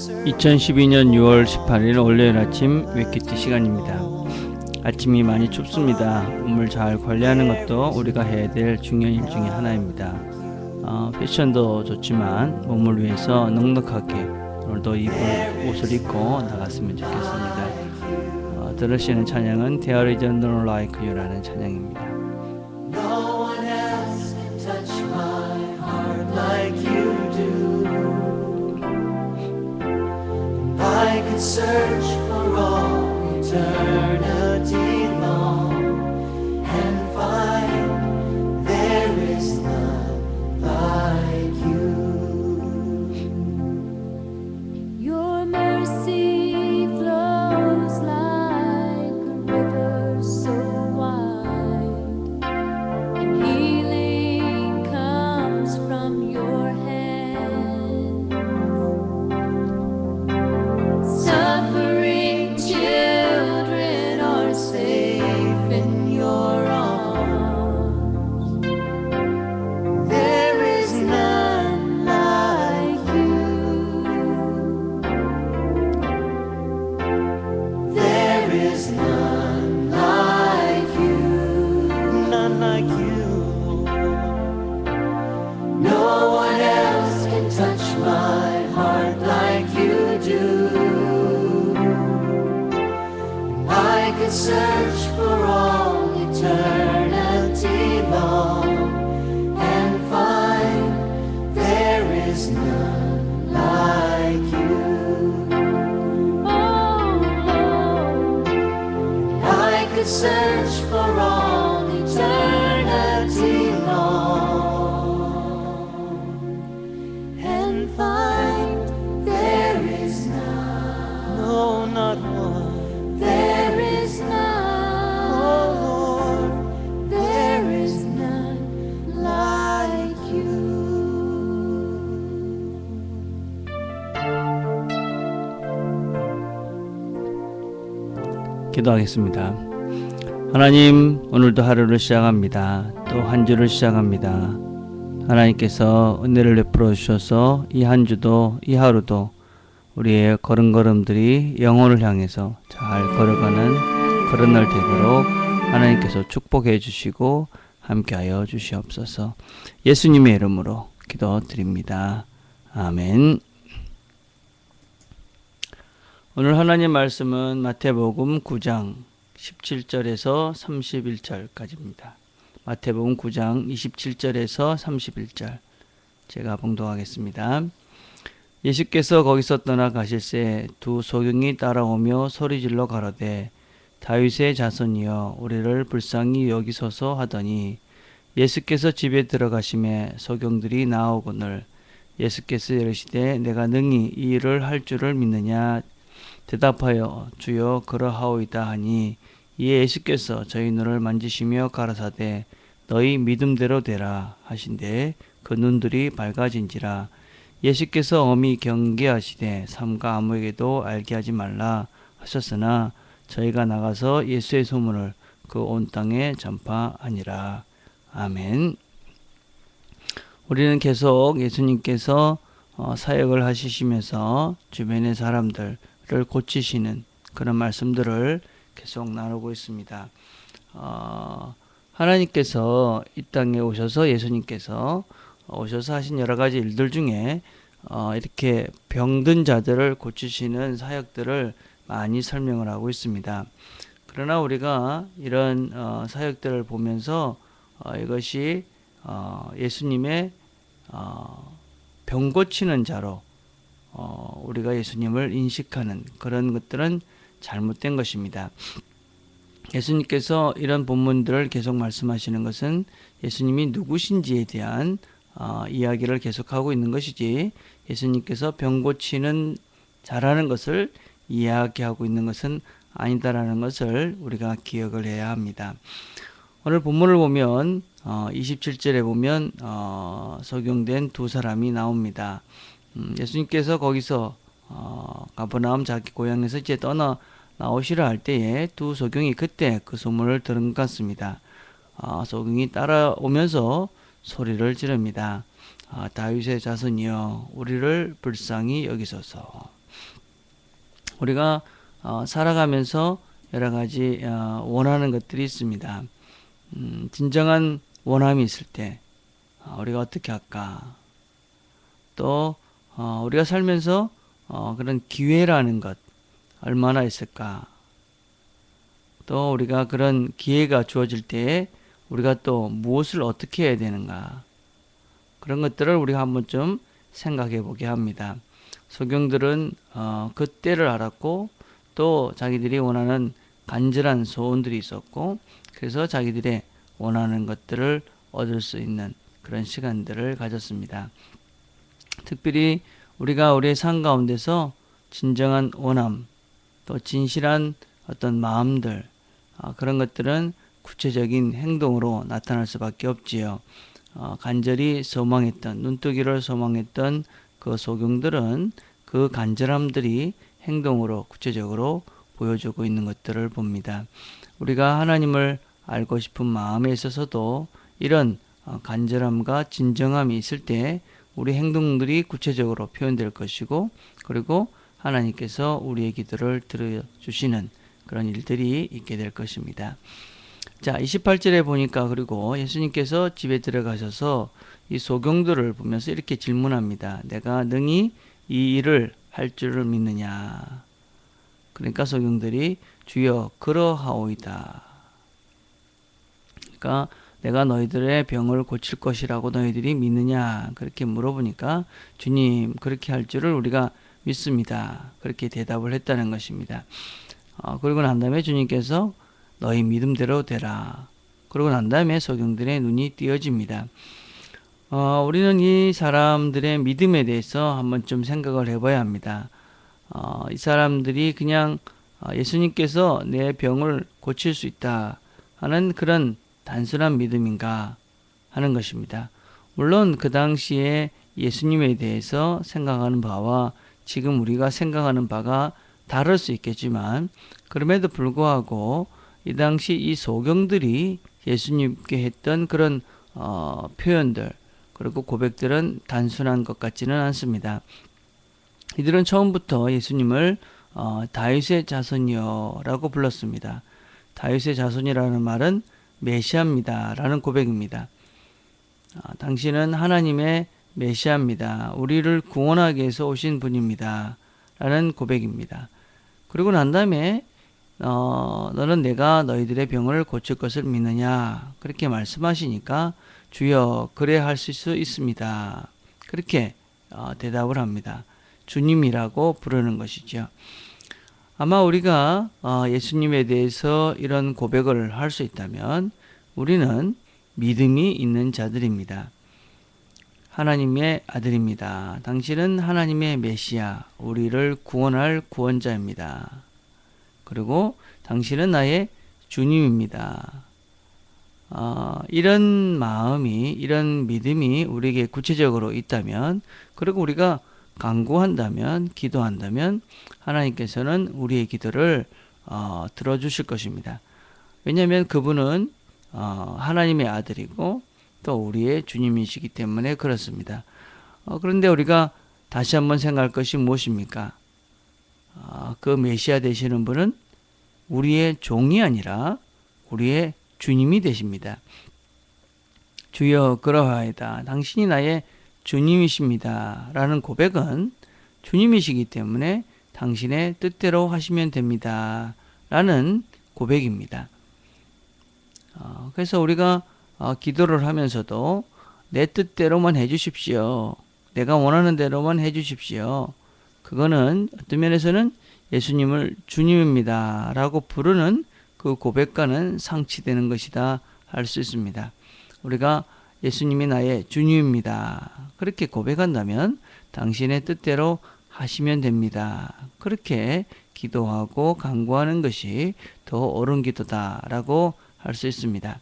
2012년 6월 18일 월요일 아침 웨키티 시간입니다. 아침이 많이 춥습니다. 몸을 잘 관리하는 것도 우리가 해야 될 중요한 일 중에 하나입니다. 패션도 좋지만 몸을 위해서 넉넉하게 오늘도 입을 옷을 입고 나갔으면 좋겠습니다. 들으시는 찬양은 There is no like you라는 찬양입니다. No one else can touch my heart like you do. I could search for all eternity long and find there is none like you. Your mercy flows like a river so wide, and healing comes from your hand. Suffering children are safe in your arms. There is none Like you, There is none like you, none like you. No one else can touch my heart like you do. I could search for all eternity long and find there is none like you. oh Lord. I could search for all eternity long and find there is none. No, not one. There is none, Oh Lord, there is none like you. 기도하겠습니다. 하나님, 오늘도 하루를 시작합니다. 또 한 주를 시작합니다. 하나님께서 은혜를 베풀어 주셔서 이 한 주도 이 하루도 우리의 걸음걸음들이 영혼을 향해서 잘 걸어가는 그런 날 되도록 하나님께서 축복해 주시고 함께하여 주시옵소서. 예수님의 이름으로 기도드립니다. 아멘. 오늘 하나님 말씀은 마태복음 9장 17절에서 31절까지입니다. 마태복음 9장 27절에서 31절 제가 봉독하겠습니다. 예수께서 거기서 떠나 가실새 두 소경이 따라오며 소리질러 가로되 다윗의 자손이여 우리를 불쌍히 여기소서 하더니 예수께서 집에 들어가심에 소경들이 나오거늘 예수께서 이르시되 내가 능히 이 일을 할 줄을 믿느냐 대답하여 주여 그러하오이다 하니 이에 예수께서 저희 눈을 만지시며 가라사대 너희 믿음대로 되라 하신대 그 눈들이 밝아진지라. 예수께서 엄히 경계하시되 삼가 아무에게도 알게 하지 말라 하셨으나 저희가 나가서 예수의 소문을 그 온 땅에 전파하니라. 아멘. 우리는 계속 예수님께서 사역을 하시면서 주변의 사람들을 고치시는 그런 말씀들을 계속 나누고 있습니다. 하나님께서 이 땅에 오셔서 예수님께서 오셔서 하신 여러 가지 일들 중에 이렇게 병든 자들을 고치시는 사역들을 많이 설명을 하고 있습니다. 그러나 우리가 이런 사역들을 보면서 이것이 예수님의 병 고치는 자로 우리가 예수님을 인식하는 그런 것들은 잘못된 것입니다. 예수님께서 이런 본문들을 계속 말씀하시는 것은 예수님이 누구신지에 대한 이야기를 계속하고 있는 것이지 예수님께서 병 고치는 자라는 것을 이야기하고 있는 것은 아니다라는 것을 우리가 기억을 해야 합니다. 오늘 본문을 보면 27절에 보면 소경된 두 사람이 나옵니다. 예수님께서 거기서 가버나움 자기 고향에서 이제 떠나 나오시라 할 때에 두 소경이 그때 그 소문을 들은 것 같습니다. 소경이 따라오면서 소리를 지릅니다. 다윗의 자손이여 우리를 불쌍히 여기소서. 우리가 살아가면서 여러 가지 원하는 것들이 있습니다. 진정한 원함이 있을 때 우리가 어떻게 할까? 또 우리가 살면서 그런 기회라는 것 얼마나 있을까? 또 우리가 그런 기회가 주어질 때에 우리가 또 무엇을 어떻게 해야 되는가? 그런 것들을 우리가 한번 좀 생각해 보게 합니다. 소경들은 그 때를 알았고 또 자기들이 원하는 간절한 소원들이 있었고 그래서 자기들의 원하는 것들을 얻을 수 있는 그런 시간들을 가졌습니다. 특별히 우리가 우리의 삶 가운데서 진정한 원함 또 진실한 어떤 마음들 그런 것들은 구체적인 행동으로 나타날 수밖에 없지요. 간절히 소망했던 눈뜨기를 소망했던 그 소경들은 그 간절함들이 행동으로 구체적으로 보여주고 있는 것들을 봅니다. 우리가 하나님을 알고 싶은 마음에 있어서도 이런 간절함과 진정함이 있을 때 우리 행동들이 구체적으로 표현될 것이고 그리고 하나님께서 우리의 기도를 들어주시는 그런 일들이 있게 될 것입니다. 자, 28절에 보니까 그리고 예수님께서 집에 들어가셔서 이 소경들을 보면서 이렇게 질문합니다. 내가 능히 이 일을 할 줄을 믿느냐? 그러니까 소경들이 주여 그러하오이다. 그러니까 내가 너희들의 병을 고칠 것이라고 너희들이 믿느냐? 그렇게 물어보니까 주님 그렇게 할 줄을 우리가 믿습니다. 그렇게 대답을 했다는 것입니다. 그러고 난 다음에 주님께서 너희 믿음대로 되라. 그러고 난 다음에 소경들의 눈이 띄어집니다. 우리는 이 사람들의 믿음에 대해서 한번 좀 생각을 해봐야 합니다. 이 사람들이 그냥 예수님께서 내 병을 고칠 수 있다 하는 그런 단순한 믿음인가 하는 것입니다. 물론 그 당시에 예수님에 대해서 생각하는 바와 지금 우리가 생각하는 바가 다를 수 있겠지만 그럼에도 불구하고 이 당시 이 소경들이 예수님께 했던 그런 표현들 그리고 고백들은 단순한 것 같지는 않습니다. 이들은 처음부터 예수님을 다윗의 자손이여 라고 불렀습니다. 다윗의 자손이라는 말은 메시아입니다 라는 고백입니다. 당신은 하나님의 메시아입니다. 우리를 구원하기 위해서 오신 분입니다 라는 고백입니다. 그리고 난 다음에 너는 내가 너희들의 병을 고칠 것을 믿느냐 그렇게 말씀하시니까 주여 그래 하실 수 있습니다. 그렇게 대답을 합니다. 주님이라고 부르는 것이죠. 아마 우리가 예수님에 대해서 이런 고백을 할 수 있다면 우리는 믿음이 있는 자들입니다. 하나님의 아들입니다. 당신은 하나님의 메시아, 우리를 구원할 구원자입니다. 그리고 당신은 나의 주님입니다. 이런 마음이, 이런 믿음이 우리에게 구체적으로 있다면, 그리고 우리가 간구한다면, 기도한다면 하나님께서는 우리의 기도를 들어주실 것입니다. 왜냐하면 그분은 하나님의 아들이고 또 우리의 주님이시기 때문에 그렇습니다. 그런데 우리가 다시 한번 생각할 것이 무엇입니까? 그 메시아 되시는 분은 우리의 종이 아니라 우리의 주님이 되십니다. 주여 그러하이다. 당신이 나의 주님이십니다. 라는 고백은 주님이시기 때문에 당신의 뜻대로 하시면 됩니다. 라는 고백입니다. 그래서 우리가 기도를 하면서도 내 뜻대로만 해주십시오. 내가 원하는 대로만 해주십시오. 그거는 어떤 면에서는 예수님을 주님입니다 라고 부르는 그 고백과는 상치되는 것이다 할 수 있습니다. 우리가 예수님이 나의 주님입니다 그렇게 고백한다면 당신의 뜻대로 하시면 됩니다. 그렇게 기도하고 간구하는 것이 더 옳은 기도다 라고 할 수 있습니다.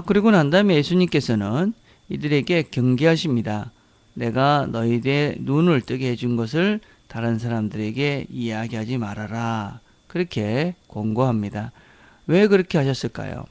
그리고 난 다음에 예수님께서는 이들에게 경계하십니다. 내가 너희의 눈을 뜨게 해준 것을 다른 사람들에게 이야기하지 말아라. 그렇게 권고합니다. 왜 그렇게 하셨을까요?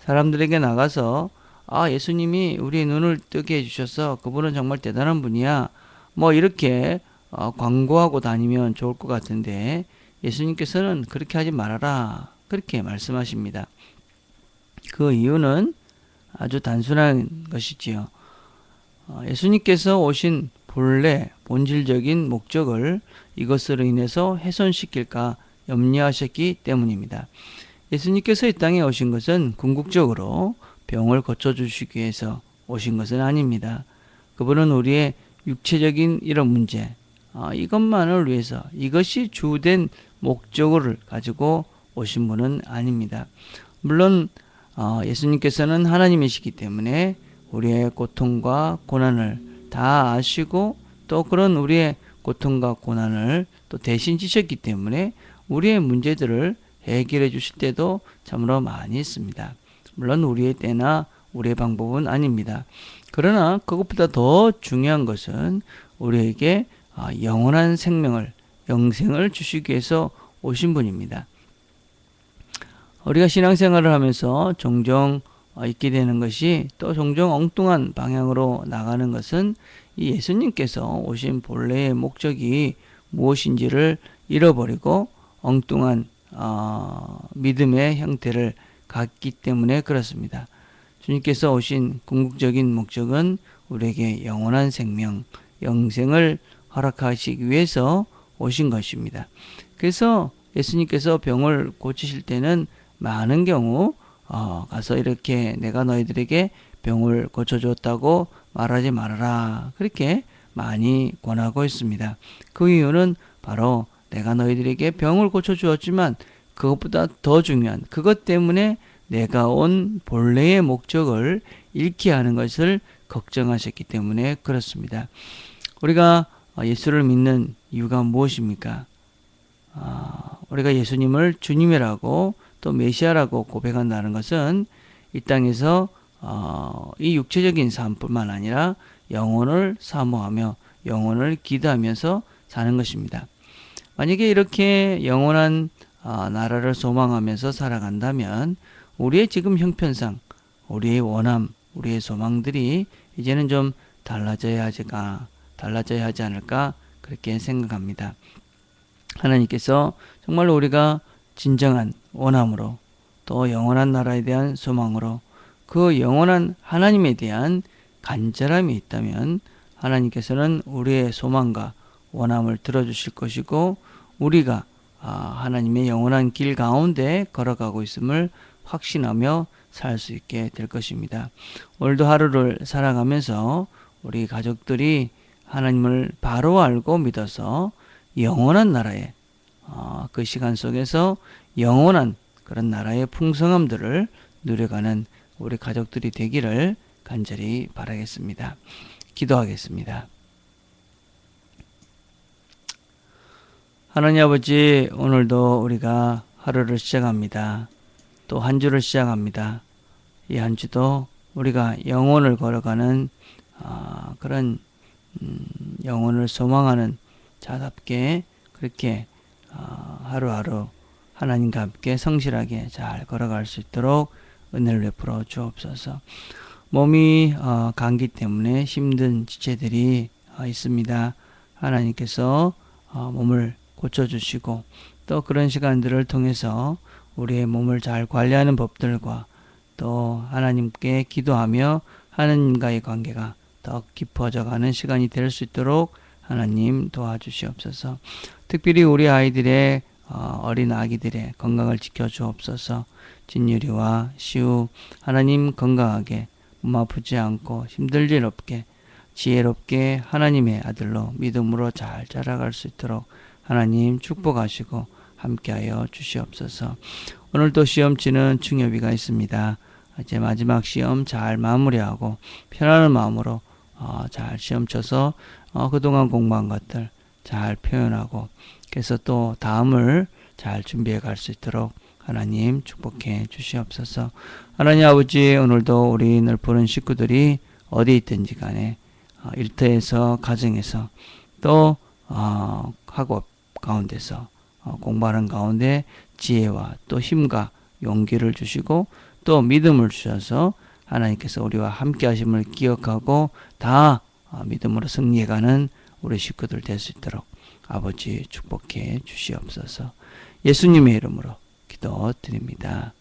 사람들에게 나가서 예수님이 우리의 눈을 뜨게 해주셔서 그분은 정말 대단한 분이야. 뭐 이렇게 광고하고 다니면 좋을 것 같은데 예수님께서는 그렇게 하지 말아라 그렇게 말씀하십니다. 그 이유는 아주 단순한 것이지요. 예수님께서 오신 본래 본질적인 목적을 이것으로 인해서 훼손시킬까 염려하셨기 때문입니다. 예수님께서 이 땅에 오신 것은 궁극적으로 병을 고쳐주시기 위해서 오신 것은 아닙니다. 그분은 우리의 육체적인 이런 문제, 이것만을 위해서 이것이 주된 목적을 가지고 오신 분은 아닙니다. 물론 예수님께서는 하나님이시기 때문에 우리의 고통과 고난을 다 아시고 또 그런 우리의 고통과 고난을 또 대신 지셨기 때문에 우리의 문제들을 해결해 주실 때도 참으로 많이 있습니다. 물론 우리의 때나 우리의 방법은 아닙니다. 그러나 그것보다 더 중요한 것은 우리에게 영원한 생명을, 영생을 주시기 위해서 오신 분입니다. 우리가 신앙생활을 하면서 종종 있게 되는 것이 또 종종 엉뚱한 방향으로 나가는 것은 이 예수님께서 오신 본래의 목적이 무엇인지를 잃어버리고 엉뚱한 믿음의 형태를 갖기 때문에 그렇습니다. 주님께서 오신 궁극적인 목적은 우리에게 영원한 생명, 영생을 허락하시기 위해서 오신 것입니다. 그래서 예수님께서 병을 고치실 때는 많은 경우 가서 이렇게 내가 너희들에게 병을 고쳐줬다고 말하지 말아라 그렇게 많이 권하고 있습니다. 그 이유는 바로 내가 너희들에게 병을 고쳐주었지만 그것보다 더 중요한 그것 때문에 내가 온 본래의 목적을 잃게 하는 것을 걱정하셨기 때문에 그렇습니다. 우리가 예수를 믿는 이유가 무엇입니까? 우리가 예수님을 주님이라고 또 메시아라고 고백한다는 것은 이 땅에서 이 육체적인 삶뿐만 아니라 영혼을 사모하며 영혼을 기도하면서 사는 것입니다. 만약에 이렇게 영원한 나라를 소망하면서 살아간다면 우리의 지금 형편상 우리의 원함, 우리의 소망들이 이제는 좀 달라져야 하지 않을까 그렇게 생각합니다. 하나님께서 정말 우리가 진정한 원함으로 또 영원한 나라에 대한 소망으로 그 영원한 하나님에 대한 간절함이 있다면 하나님께서는 우리의 소망과 원함을 들어주실 것이고 우리가 하나님의 영원한 길 가운데 걸어가고 있음을 확신하며 살 수 있게 될 것입니다. 오늘도 하루를 살아가면서 우리 가족들이 하나님을 바로 알고 믿어서 영원한 나라에 그 시간 속에서 영원한 그런 나라의 풍성함들을 누려가는 우리 가족들이 되기를 간절히 바라겠습니다. 기도하겠습니다. 하나님 아버지, 오늘도 우리가 하루를 시작합니다. 또 한 주를 시작합니다. 이 한 주도 우리가 영혼을 걸어가는 그런 영혼을 소망하는 자답게 그렇게 하루하루 하나님과 함께 성실하게 잘 걸어갈 수 있도록 은혜를 베풀어 주옵소서. 몸이 감기 때문에 힘든 지체들이 있습니다. 하나님께서 몸을 고쳐주시고 또 그런 시간들을 통해서 우리의 몸을 잘 관리하는 법들과 또 하나님께 기도하며 하나님과의 관계가 더 깊어져가는 시간이 될 수 있도록 하나님 도와주시옵소서. 특별히 우리 아이들의 어린 아기들의 건강을 지켜주옵소서. 진유리와 시우 하나님 건강하게 몸 아프지 않고 힘들 일 없게 지혜롭게 하나님의 아들로 믿음으로 잘 자라갈 수 있도록 하나님 축복하시고 함께하여 주시옵소서. 오늘도 시험 치는 중요비가 있습니다. 이제 마지막 시험 잘 마무리하고 편안한 마음으로 잘 시험 쳐서 그동안 공부한 것들 잘 표현하고 그래서 또 다음을 잘 준비해 갈 수 있도록 하나님 축복해 주시옵소서. 하나님 아버지, 오늘도 우리 늘 보는 식구들이 어디 있든지 간에 일터에서 가정에서 또 학업 가운데서 공부하는 가운데 지혜와 또 힘과 용기를 주시고 또 믿음을 주셔서 하나님께서 우리와 함께 하심을 기억하고 다 믿음으로 승리해가는 우리 식구들 될 수 있도록 아버지 축복해 주시옵소서. 예수님의 이름으로 기도드립니다.